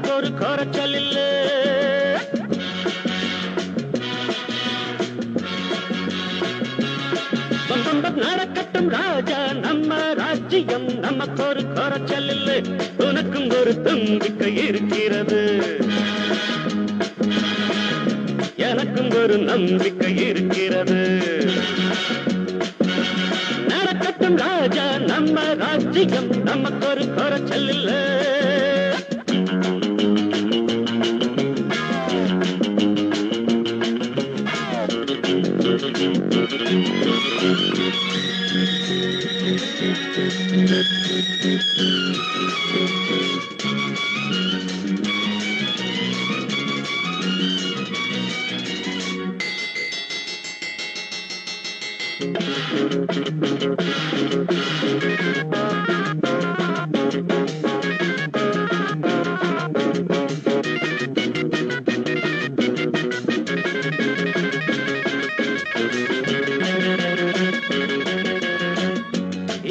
நமக்கு ஒரு குறைச்சல் இல்ல. நடக்கட்டும் ராஜா நம்ம ராஜ்யம், நமக்கு ஒரு குறைச்சல் இல்ல. உனக்கும் ஒரு நம்பிக்கை இருக்கிறது, எனக்கும் ஒரு நம்பிக்கை இருக்கிறது. நடக்கட்டும் ராஜா நம்ம ராஜ்யம், நமக்கு ஒரு குறைச்சல் இல்ல.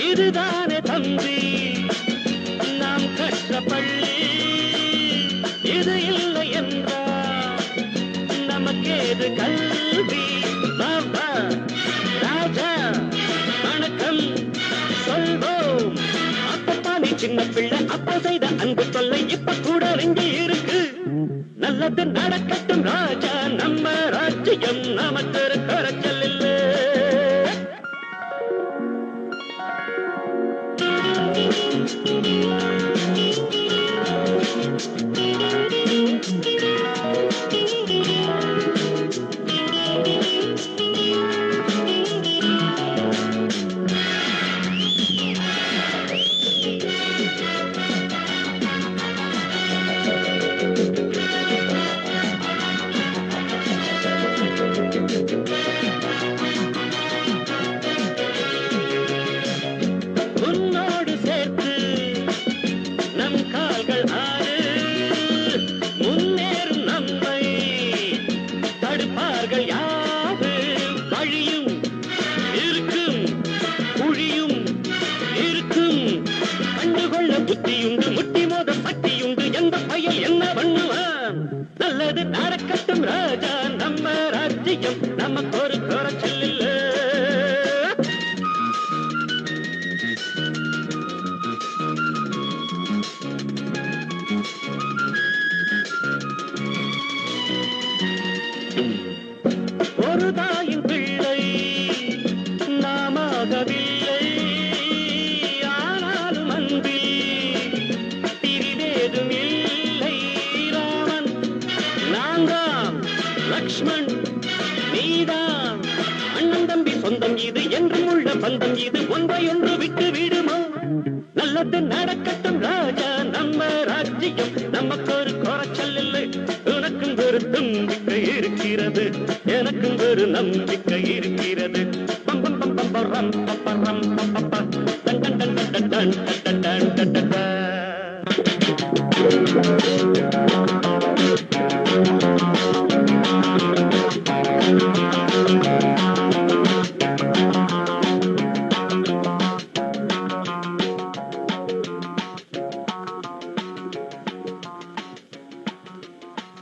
இதுதானே தம்பி நாம் கற்ற பள்ளி, இது இல்லை என்றால் நமக்கேது கல்வி. பாபா ராஜா வணக்கம் சொல்வோம். அப்பப்பா நீ சின்ன பிள்ளை, அப்ப செய்த அன்பு தொல்லை இப்ப கூட இங்கே இருக்கு. நல்லது நடக்கட்டும் ராஜா நம்ம ராஜ்யம், நமக்கு ஒரு குறைச்சல் இல்லை. உன்னோடு சேர்த்து நம் கால்கள் ஆறு, முன்னேறும் நம்மை தடுப்பார்கள் யாரு. வழியும் இருக்கும் குழியும் இருக்கும், கண்டுகொள்ள புத்தியுண்டு முட்டி மோத சக்தியுண்டு. எந்த பையன் என்ன பண்ணுவான்? நல்லது நடக்கட்டும் ராஜா நம்ம ராஜ்யம், நமக்கு ஒரு குறைச்சல் இல்லை. ஒரு தாயின் பிள்ளை நாமாகவில்லை, ஆனாலும் அன்பில் பிரிவேதும் இல்லை. ராமன் நான்காம், லக்ஷ்மண் நீதான், அண்ணன் தம்பி சொந்தம் இது என்றும் உள்ள பந்தம் இது, ஒன்றையொன்று விட்டு விடுமோ? நல்லது நடக்கட்டும் ராஜா நம்ம ராஜ்யம், நமக்கு ஒரு குறைச்சல் இல்லை. உனக்கும் ஒரு நம்பிக்கை இருக்கிறது, எனக்கும் ஒரு நம்பிக்கை இருக்கிறது. பம் பம் பம் பம் பம் பம் பம் பம் பம் done done done done done done done done done done.